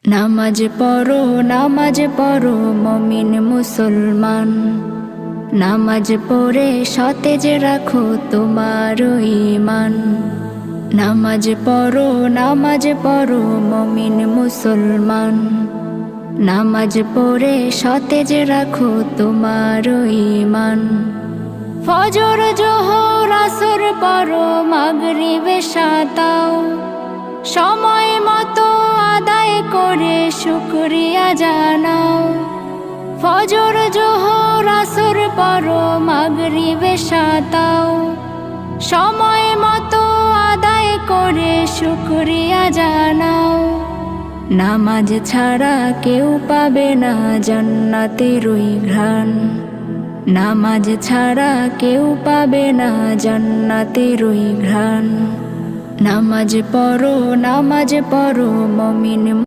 নামাজ পড়ো মুমিন মুসলমান। নামাজ পড়ে সতেজ রাখো তোমার ঈমান। নামাজ পড়ো মুমিন মুসলমান। নামাজ পড়ে সতেজ রাখো তোমার ঈমান। ফজর জোহর আসর পড়ো মাগরিব এশাও, সময় মতো আদায় করে শুকরিয়া জানাও। ফজর জোহর আসর পড়ো মাগরিব এশাও, সময় মতো আদায় করে শুকরিয়া জানাও। নামাজ ছাড়া কেউ পাবে না জান্নাতের ওই ঘ্রাণ। নামাজ ছাড়া কেউ পাবে না জান্নাতের ওই ঘ্রাণ। নামাজ পড়ো মুমিন।